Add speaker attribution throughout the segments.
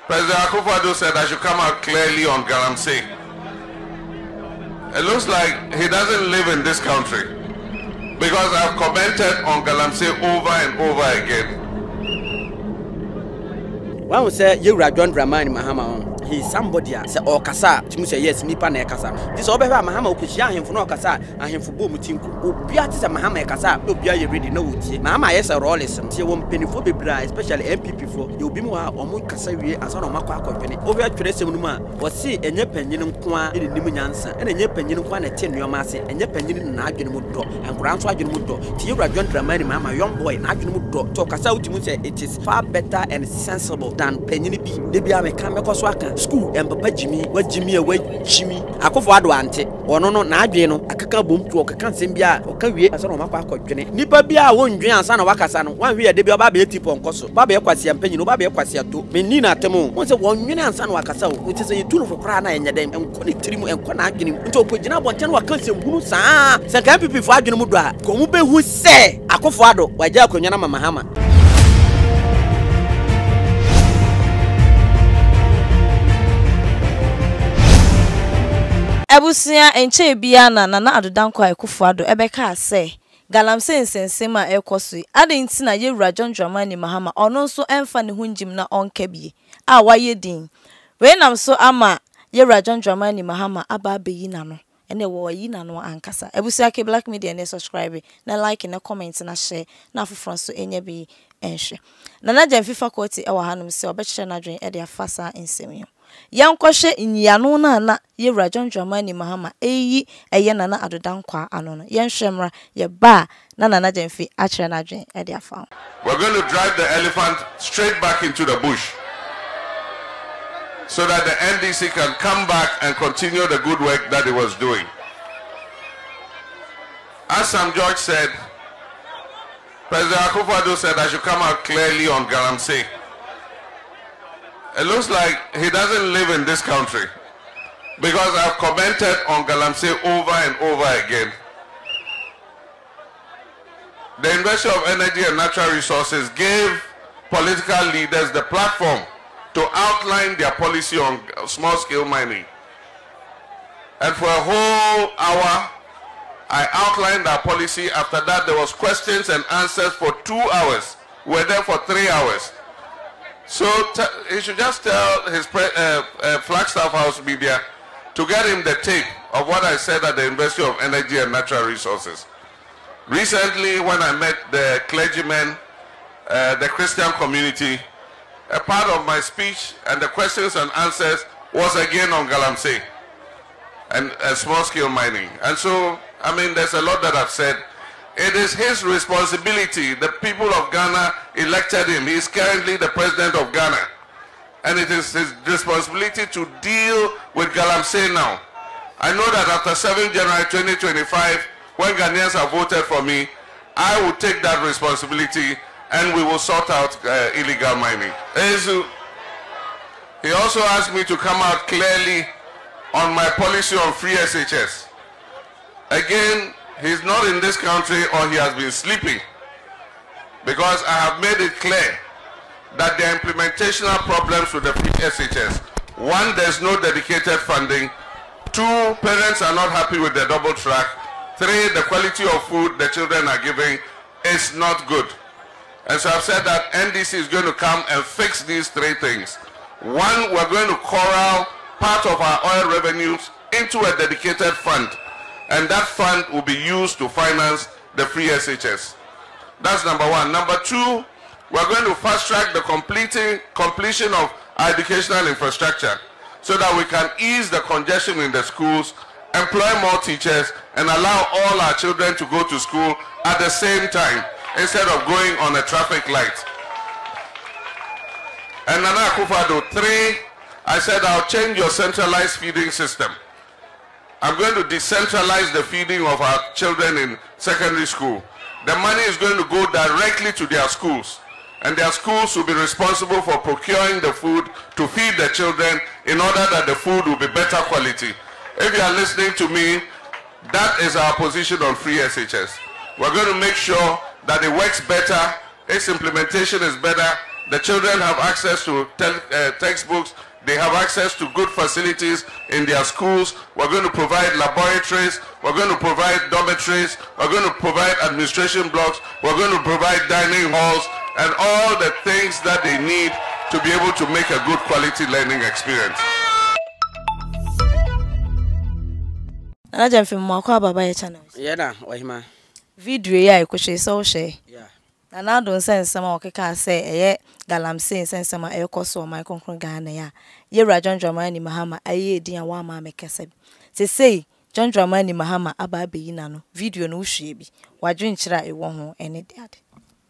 Speaker 1: President Akufo-Addo said I should come out clearly on Galamsey. It looks like he doesn't live in this country because I've commented on Galamsey over and over again.
Speaker 2: One will say, you are John Dramani Mahama. He is somebody say or kasa to say yes nipa na kasa this obeba mahama okuhia ahemfo na kasa ahemfo bo mutinko obia te say mahama kasa obia ye ready na wotie mahama yes roles tie wo mpenifo bebra especially MPP fo ye obi mu a omo kasa wie asa na makwa akotwene obia twere sem no mu a wo se enye panyin nko a ene nim nyansa ene enye panyin nko a na te nuoma ase enye panyin na adwene mu do enkura nso adwene mu do tie wura John Dramani mahama young boy na adwene mu do to kasa utimu say it is far better and sensible than panyin bi de bia me kan mekoso aka school and Papa Jimmy, what Jimmy away Jimmy. Akufo-Addo ante. Ono no na adwe no akaka bom to okaka nsembia okawie asa no makwa akwadwene. Nipa bia wondwen ansa na wakasa no. Wan hwe de bia ba be tipo nkoso. Ba be kwase ampanyi no ba be kwase ato. Menni na atemu. Won se wondwen ansa na wakasa o. Wo tese yitu no fokra na enye dem enko ne tirimu enko na adwene. Nti opogina bonte no wakasa mbunu saa. Se kan pipi fo adwene mu do a. Ko mu be hu se Akufo-Addo waja akonwa na Mahama.
Speaker 3: Ebusia enche bia na Nana Addo Dankwa Akufo-Addo ebeka ase Galamsey nsensema ekoso ade nti na yewura John Dramani Mahama ono nso emfa ne hunjim na onka bie a waye din we nam so ama yewura John Dramani Mahama aba beyi na no ene wo yi na no ankasa ebusia ke Black Media ne subscribe na like na comment na share na afoforo so enya bi enhwe Nana Gyamfi faculty e wa hanum se obekye na dwen e de afasa nsem Yankoshe inyano na yewura John Dramani Mahama eyi eye Nana Addo Dankwa ano no yenhwemra ye ba na Nana Gyamfi akere na dwen e de afa.
Speaker 1: We're going to drive the elephant straight back into the bush so that the NDC can come back and continue the good work that it was doing. As Sam George said, President Akufo-Addo said I should come out clearly on Galamsey. It looks like he doesn't live in this country because I've commented on Galamsey over and over again. The University of Energy and Natural Resources gave political leaders the platform to outline their policy on small-scale mining. And for a whole hour, I outlined our policy. After that, there was questions and answers for 2 hours. We were there for 3 hours. So he should just tell his Flagstaff House media to get him the tape of what I said at the University of Energy and Natural Resources. Recently, when I met the clergymen, the Christian community, a part of my speech and the questions and answers was again on Galamsey and small-scale mining. And so, I mean, there's a lot that I've said. It is his responsibility. The people of Ghana elected him. He is currently the president of Ghana. And it is his responsibility to deal with Galamsey now. I know that after 7 January 2025, when Ghanaians have voted for me, I will take that responsibility and we will sort out illegal mining. He also asked me to come out clearly on my policy on free SHS. Again, he's not in this country or he has been sleeping, because I have made it clear that there are implementational problems with the free SHS. One, there's no dedicated funding. Two, parents are not happy with the double track. Three, the quality of food the children are giving is not good. And so I've said that NDC is going to come and fix these three things. One, we're going to corral part of our oil revenues into a dedicated fund, and that fund will be used to finance the free SHS. That's number one. Number two, we're going to fast track the completion of our educational infrastructure so that we can ease the congestion in the schools, employ more teachers, and allow all our children to go to school at the same time instead of going on a traffic light. And Nana Akufo-Addo, three, I said I'll change your centralized feeding system. I'm going to decentralize the feeding of our children in secondary school. The money is going to go directly to their schools, and their schools will be responsible for procuring the food to feed the children in order that the food will be better quality. If you are listening to me, that is our position on free SHS. We're going to make sure that it works better, its implementation is better, The children have access to textbooks. They have access to good facilities in their schools. We're going to provide laboratories. We're going to provide dormitories. We're going to provide administration blocks. We're going to provide dining halls and all the things that they need to be able to make a good quality learning experience.
Speaker 3: Anaja mfim mwakwa baba ya channel.
Speaker 2: Yeah, wahima.
Speaker 3: Video ya ikushe so she.
Speaker 2: Yeah.
Speaker 3: Na do nsensem a okeka say eye galamsey nsensem a ekoso my konkron Ghana ya. Yewura John Dramani Mahama aye edin a wa ma mekese. Say John Dramani Mahama aba abeyina no video no hwie bi. Wadwen kira ewo ho ene deade.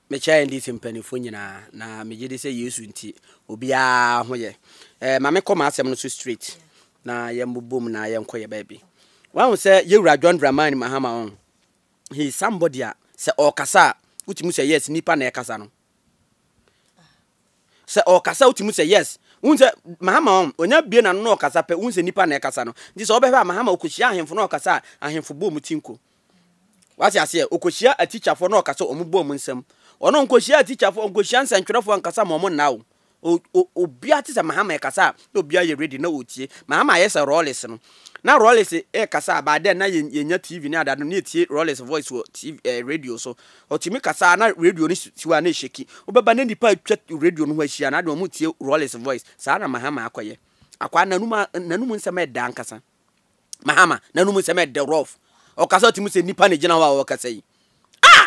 Speaker 2: Me chai ndi simpanifo nyina na megede se Yesu nti obia ho ye. Ma me koma asem no so straight. Na yembobom na yenkoye baby. One say Yewura John Dramani Mahama on. He is somebody say okasa utimu say yes nipa na ekasa no. Say okasa utimu say yes. Unse Mahama on onya bie na no okasa pe unse nipa na ekasa no. Ndi so obehwa Mahama okohia ahemfo na okasa ahemfo bo mutinko. Wasi ase okohia a teacher for na okasa ombo mu nsam. Ono nkohia teacher for nkohia nsantwerefo nkasa mo nawo. Obia te say Mahama ekasa obia ye ready na otie. Mahama yes Rolex no. Na Rolex kasa abade na yenya TV ni adado na etie Rolex voice wo TV radio so otimi kasa na radio ni siwa na sheki obeba na nipa atwa radio no ho ahia na de omo tie Rolex voice sa na Mahama akoye akwa nanum nsema da nkasa Mahama nanum nsema da rough okasa otimi se nipa na gina wa okasa yi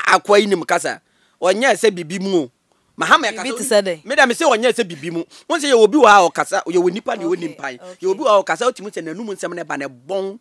Speaker 2: akwa yi nim kasa onye se bibi mu Mahama yakasa me da me se onye se bibi mu won se ye obi wa okasa ye wonipa ne woni mpan ye obi wa okasa otimi se nanum nsem ne ba ne bon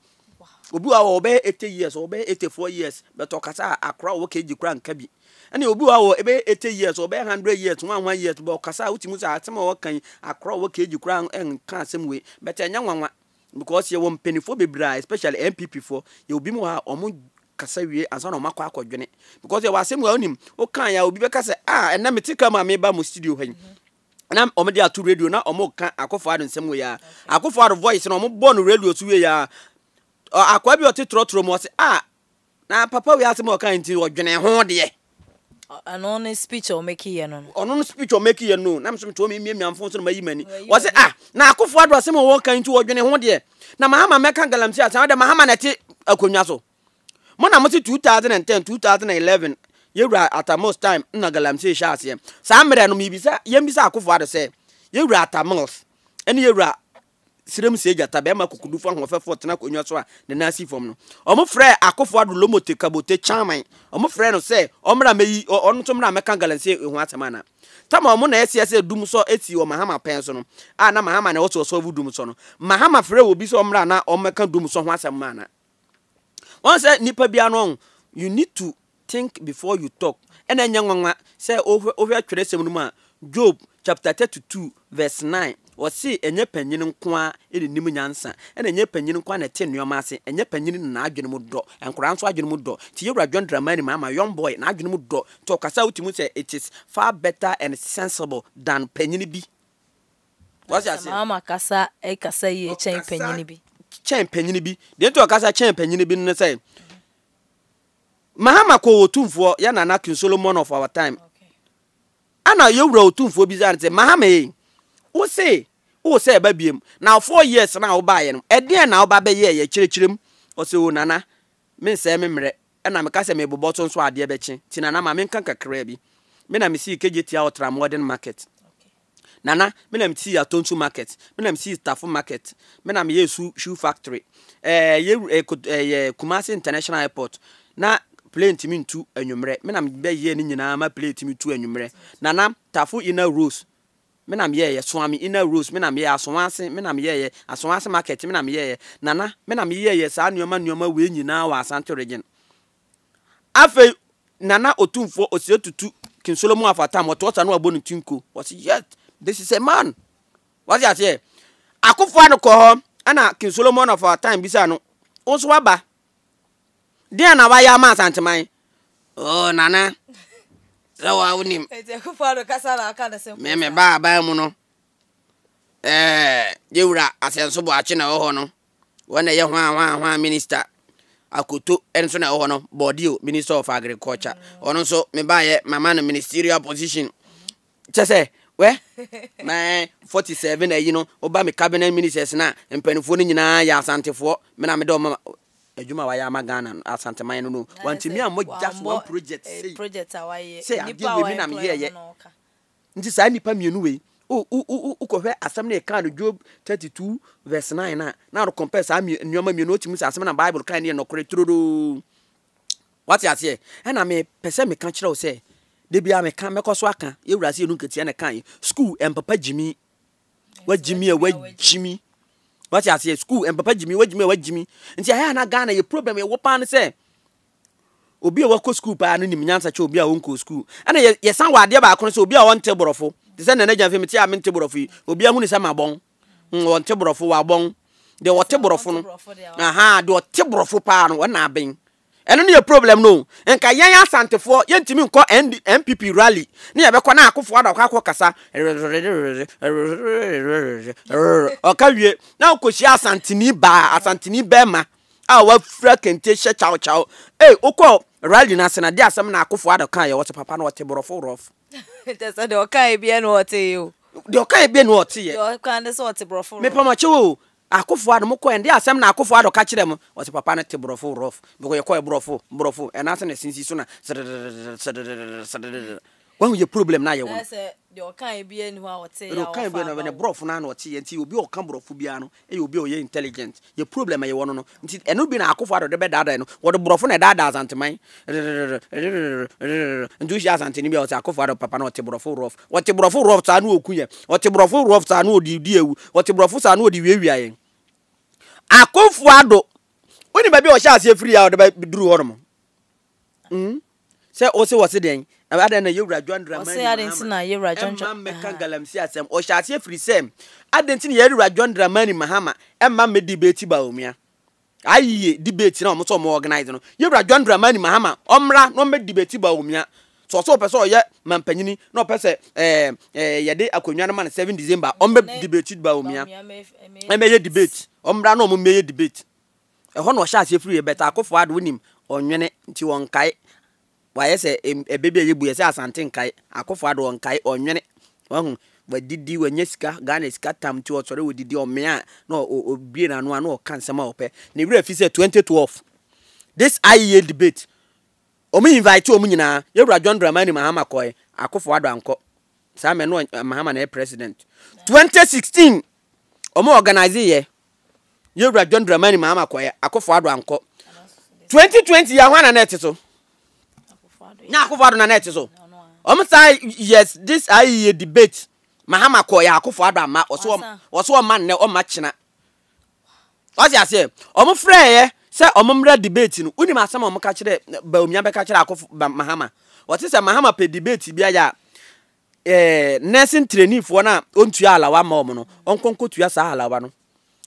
Speaker 2: obi wa obe 80 years obe 84 years but okasa akra wo keji kra nka bi ene obi wa ebe 80 years obe 100 years 1 years but okasa otimi se atema wo kan akra wo keji kra nka asem we but enya nwanwa because ye wo mpenifo bebra especially MPP for ye obi mu ha omo kasa wie ansa na makwa akodwene because ya wasem wa onim o kan ya obi be kasa na metika ma me ba mo studio han na omde atu radio na omo kan akofo ado nsem we ya akofo ado voice na omo bo no radio so we ya akwa bi oti trotro mo se na papa we asem o kan nti odwene ho de
Speaker 3: an speech o make ye no
Speaker 2: ono speech o make ye no na mso to me miamfo so na mayi mani was na akofo ado asem o kan nti odwene ho de na Mahama meka galamsi asem de Mahama na ti akonwa so Mona moti 2010 2011 Yewura at most time na galamsey sha ase sa mere no mibisa yembisa akofo ado se Yewura atamos ene Yewura sirem seja tabe ma kukudufu ahofefo tena konwa so a ne nasi fom no omo frɛ akofo ado lomote kabote chairman omo frɛ no se omra meyi ono to mra meka galamsey ehu atemana tama omo na ese dum so eti o Mahama pen so no na Mahama na woto so dum so no Mahama frɛ obi so omra na omeka dum so ho asemana. One say nipa bia no you need to think before you talk. Ena nyanwanwa say over twere sem no ma Job chapter 32 verse 9 o say enye panyin nko a enim nyansa ena enye panyin nko na te nneoma ase enye panyin na adwene mu do enkora nso adwene mu do ti Yewura John Dramani Mahama young boy na adwene mu do to kasa utimu say it is far better and sensible than panyin bi. What's that say?
Speaker 3: Mahama kasa kasa ye chen panyin bi.
Speaker 2: Chen panyin bi de to kasa chen panyin bi no say Mahama ko otumfo ya na King Solomon of our time. Ana Yewura otumfo bi zan say Mahama wo say ba biem now 4 years na wo ba ye no e de na wo ba be ye kirikirem o say o nana me say me mre na me ka say me boboto nso ade be chi ti nana ma me nkan kakra bi me na me see kejeti a otra modern market nana me na me see atontu market me na me see Tafu market me na me yesu shoe factory Kumasi International Airport na plane timi ntu anwumre me na me be ye ni nyina ma plane timi tu anwumre nana Tafu Inner Rose me na me ye Swami Inner Rose me na me ye Asonwase me na me ye Asonwase market me na me ye nana me na me ye saa nneoma we nyina wa Asante region afi nana otumfo osietutu King Solomon afata moto na abonu tinko was yet this is a man. What's that here? Akufo ado ko ho ana King Solomon of our time bisa no onso waba dia na waya ma Asanteman oh nana so wa unim
Speaker 3: Akufo ado kasa na aka na sem
Speaker 2: me ba mu no Yewura asenso bo achi na ho no wona ye hwa minister akoto enso na ho no Bodio Minister of Agriculture ono so me ba ye mama no ministerial position chese we man 47 you know oba me cabinet ministers na mpanifo ni nyina ya asantefo me na me do mama adwuma wa ya magana asante man no wantimi am just one project say
Speaker 3: project awaye
Speaker 2: nipa wa na me ye nti sa nipa mienu we ukohwe asam na kan Job 32 verse 9 na ro compare sa nyoma mienu otimu sa asam na Bible kan ne no kore troro what you say na me pese me kan kire o say de bia me kan mekoso aka ewurase enu nketia ne kan school empapa jimi wa jimi what you say school empapa jimi wa jimi nti aya na Ghana ye problem ye wopa ne say obi a wako school pa no nim nyansa che obi a wonko school ana ye san wa ade ba akono say obi a won teborofo de say na na janfe meti a men teborofo obi a hu ni say mabon won teborofo wa bon de wo teborofo no aha de wo teborofo pa no na aben eno ne problem no enka yan asantefo yentimi nko MPP rally ne ye be ko na akofo adakwa akokasa okawie na okoshi asantini ba ma a wa fra kente hye chaw okọ rally na sena de asem na akofo adakwa ye wote papa na wote borofo rof
Speaker 3: te so de okan ebie no wote yo
Speaker 2: de okan ebie no wote ye
Speaker 3: de okan de so wote borofo
Speaker 2: me pama chewo akofo ado mko ende asem na akofo ado ka kire mo wote papa na te borofo rof because ye ko borofo and ase na sinsi so na when you problem na ye won
Speaker 3: de okan ebie no wote ya
Speaker 2: okan ebie no be borofo na wote ye nti obi okan borofo bia no obi o ye intelligent ye problem ye won no nti eno bi na akofo ado de be dada no wo de borofo na dada azanteman ndu shi azanteni bia wote akofo ado papa na wote borofo rof ta no okunye wote borofo rof ta no odi ewu wote borofo sa no odi wiewia ye akofo ado woni ba bi o sha ase free ya o de ba duru horom say o se wose den ada na yewura John Dramani
Speaker 3: o se adenti na yewura John
Speaker 2: me kan galamsi asem o sha ase free sem adenti na yewura John Dramani Mahama emma me debate ba omia ayiye debate na o mo so mo organize no yewura John Dramani Mahama omra no me debate ba omia so person ye mampanyini no pese yede akonwa na 7 December o me debate ba omia me ye debate omra no mo me ye debate ho no sha ase free e beta akofo ado nim onwene nti won kai waye se ebebe yebu ye se asante nkai akofo ado won kai onwene wahu wadidi wanya sika Ghana sika tam ti otore wodidi omea no obie na no o kansema ope ne wura fi se 2012 this IEA debate omi invite omu nyina yewura John Dramani Mahama koy akofo ado anko sa me no Mahama na president 2016 omu organize ye yewura John Dramani Mahama koy akofo ado anko 2020 ya hwana net so nya akofo ado na net so say yes this IEA debate Mahama koy akofo ado ama oso man ne o ma china osi ase omu freye se omumra debate no unim asama omka kire ba omia be ka kire akofo Mahama wote se Mahama pe debate bia ya nursing trainee fo na ontua alawa ma omo no onkonko tua sa alawa no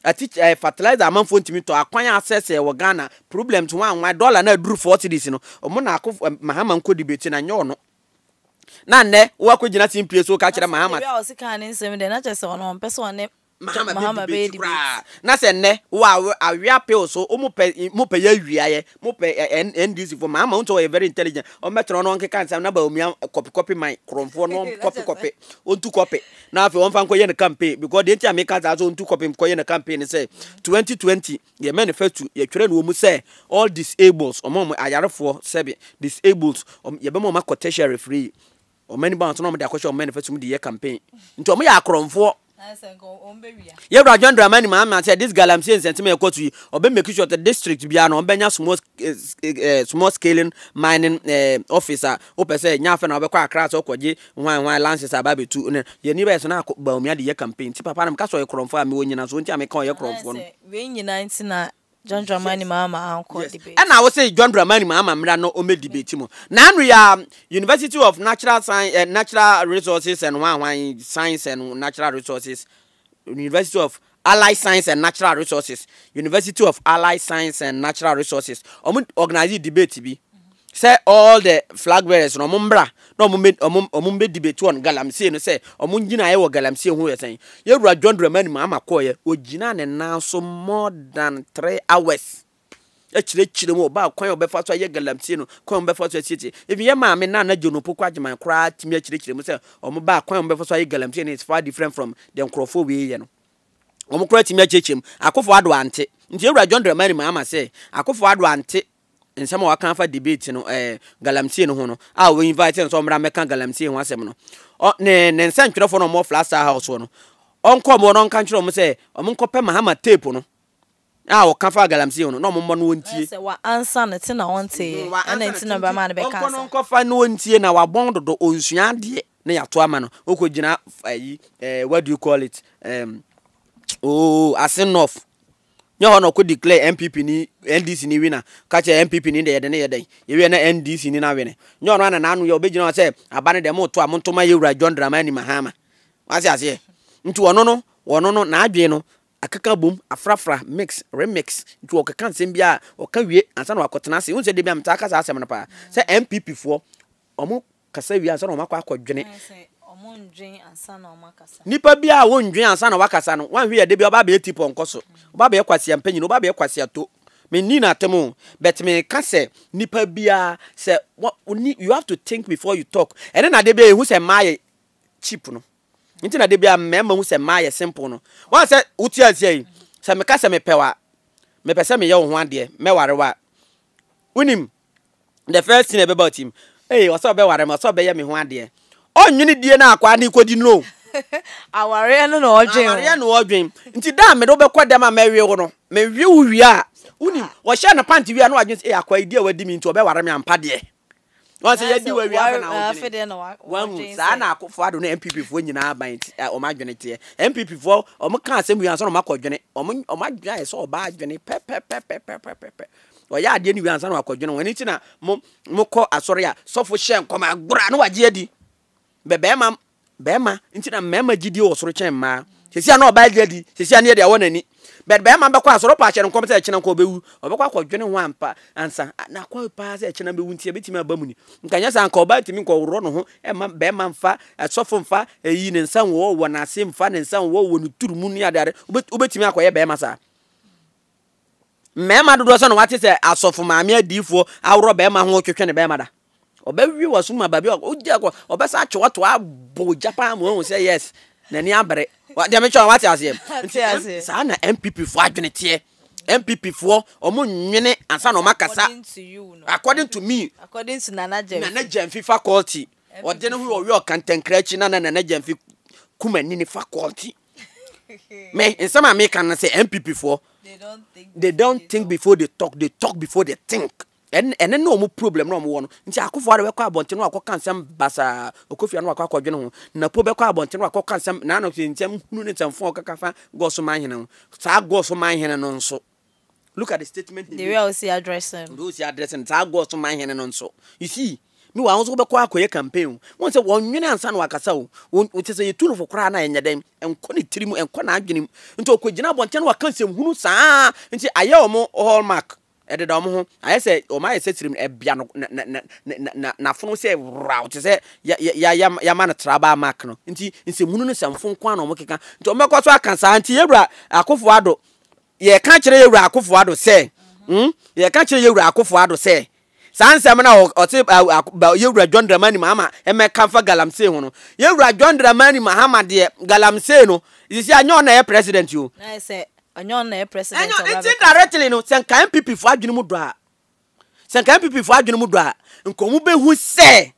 Speaker 2: ati fertilizer amanfo ntimi to akwan access e wo Ghana problem to wan dollar na duru 40 dis no omo na akofo Mahama nko debate na nye ono na nne wo akogina timpe so ka kire Mahama
Speaker 3: bia o sika ne nsem de na chese ono mpese one
Speaker 2: Mahama be debate na se nne wa awia pe so mo pe ya wiaye mo pe NDC for Mahama unto you very intelligent o metro no nke kan sam na ba omia copy my kromfo no copy ontu copy na afi won fa nko ye ne campaign because the ntia make that so ontu copy ko ye ne campaign say 2020 ye manifesto ye twere no mu say all disabled omo ayarefo sebe disabled ye be mo ma tertiary free o many bounce no mo de akosho manifesto mu de ye campaign nti omo ya kromfo yewura John Dramani Mahama say this galamsey sentiment ekotu obe make sure the district bia no obenya small scaling mining officer opese nya afa na obekwa akra so okoje hwan lances ababetu ye ni be so na ba omia de ye campaign ti papa na mka so ye kromfo a me wonyina so nti a me kan ye kromfo no
Speaker 3: we nyina nti na John Dramani Mahama anko debate
Speaker 2: and I will say John Dramani Mahama mra no o me debate mo na anu ya University of Natural Science Natural Resources and one Science and Natural Resources, University of Allied Science and Natural Resources, University of Allied Science and Natural Resources organize debate bi say all the flag bearers no mumbra no mumbe debate on galamsey no say omunjina ye wo galamsey hu ye sen yewura John Dramani Mahama koye ogina ne na so more than 3 hours chire mu ba kwan obefa so aye galamsey no kwan obefa so atie if ye ma me na jono poko agyeman kra timi chire mu say omo ba kwan obefa so aye galamsey is far different from the nkrofo we ye no omo kra timi chechem akofo ado ante nti Ewura John Dramani Mahama say akofo ado ante nsema wa kan fa debate no galamsey no ho no a we invite so mra meka galamsey ho asem no ne nsantwerefo no mo Flasa House no onko mo no kan kyerɛ mo say omo nkɔpɛ Mahama tape no o kan fa galamsey no mo mo no wontie
Speaker 3: say wa answer no te na wonte ana nti na ba ma na be ka
Speaker 2: onko no nkɔfa no wontie na wa bon dodo onsua de na ya to ama no okogina ayi what do you call it asinof nyo no ko declare MPP ni NDC ni winner ka che MPP ni de yede ye na NDC ni na wene nyo no na anu ye obegina say abane de mo to amontoma Ewura John Dramani Mahama wase ase nti wono no na adwe no akaka bom afrafra mix remix nti okaka nsem bia okawie ansa na akotena ase unse de bia mta aka sa asem no pa say MPP fo omo kasa wi ansa na omakwa akodwene
Speaker 3: ndwen ansa na omakasa
Speaker 2: nipa bia wo ndwen ansa na wakasa no wan hwe ye de bia oba be tipo nkoso oba be kwase ampanyi no oba be kwase ato me ni na temo but me ka say nipa bia say you have to think before you talk and na de bia hu say maye cheap no nti na de bia mema hu say maye simple no wan say uti asia say me ka say me pewa me pese me ye wo ho ade me warewa unim the first thing about him oso be ware me oso be ye me ho ade onwini die na akwa na ikodi no
Speaker 3: aware no no
Speaker 2: odwen nti da me do be kwa dem a mewe wo no mewe wi a unim wo hye na panti wi a no adwen akwa idea wadi mi nti obe ware me ampa de won se yedi wi afa na odwen sa na akofo ado na MPP fo nyina aban o ma adwene te MPP fo o mo kan asem wi anso no makodwene o ma adwene aye so o ba adwene pe o ya ade ni wi anso no makodwene woni ti na mo ko asore a sofo hye nkoma agbura no wagye adi bema nti na mema gidi o soro chen ma sesia na oba gidi sesia na ye de wonani bema be kwa soro pa che nkom se chena ko bewu obekwa kwadwene ho ampa ansa na kwa pa se chena bewu nti betimi abamuni nkanya sa nka oba timi ko woro no ho bema mfa sofo mfa eyi ne nsa wo na ase mfa ne nsa wo no turumu ni adare obetimi akoye bema sa mema dodo so no wate se asofo maame adifo awro bema ho twetwe ne bema da obewi wasuma babi oja ko obesa atwe to abo Japan mo say yes na ni abre de me twa wate ase sa na MPP fo adwene tie MPP fo omo nwene ansa na makasa according to me
Speaker 3: according to Nana
Speaker 2: Jemfi faculty ode ne hu owe okantankrachi na Nana Jemfi kumani ni faculty me insama me kan say MPP fo they don't think before they talk before they think. And no more problem no more. Nti akofo ade bekwa abonte no akoka nsem basa okofia no akwa akwadwene ho na po bekwa abonte no akoka nsem na no nsem hunu ne nsemfo okakafa goso manhene no sa goso manhene no nso look at the statement
Speaker 3: they will see addressing
Speaker 2: sa goso manhene no nso you see me wa nso bekwa akoye campaign won se wonwene ansa no akasa o wote se yetu no fokora na enyedem enko ne tirimu enko na adwenem nti okogina abonte no aka nsem hunu saa nti aye omo hallmark ededa omo ho aye se o ma yesetirim ebia no na fono se route se ya man traba mark no nti nsemunu no samfo nkwa na omo keka nti o mekọ so akansa nti Ewura Akufo Addo ye ka kire Ewura Akufo Addo se ye ka kire Ewura Akufo Addo se sansem na o te Ewura John Dramani Mahama emeka fa galamsey ho no Ewura John Dramani Mahama de galamsey no isi anyo na ye president yo
Speaker 3: na say anyo na president
Speaker 2: it's directly no senka MPP fo adwene mu do a senka MPP fo adwene mu do a nkomu behu se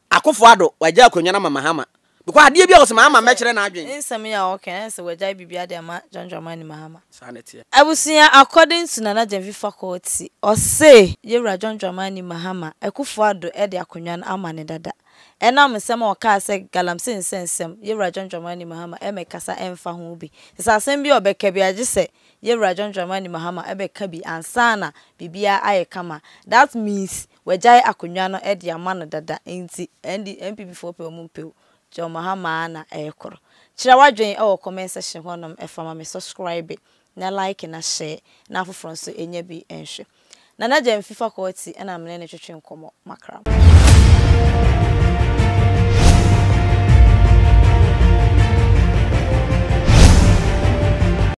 Speaker 2: Akufo Addo waja akonya na Mahama because ade bia o Mahama mekere na adwene
Speaker 3: nsem ya okay se waja bibia de ma John Dramani Mahama
Speaker 2: sanete
Speaker 3: abusia according to Nana Jemfi faculty o say Ewura John Dramani Mahama Akufo Addo e de akonya na amane dada enam nsem o ka se galamsey nsensem Ewura John Dramani Mahama emekasa emfa ho bi sasem bi obeka bi age se Ewura John Dramani Mahama ebeka bi ansana bibia aye kama that means wejai akonwa no e de amane dada enti MPP for pe omu pe John Mahama na ekoro kira wadwen e wo comment section honom e fama me subscribe na like na share na afoforo so enya bi enhwe Nana Jemfi faculty ena mene ne twetwe nkomo makram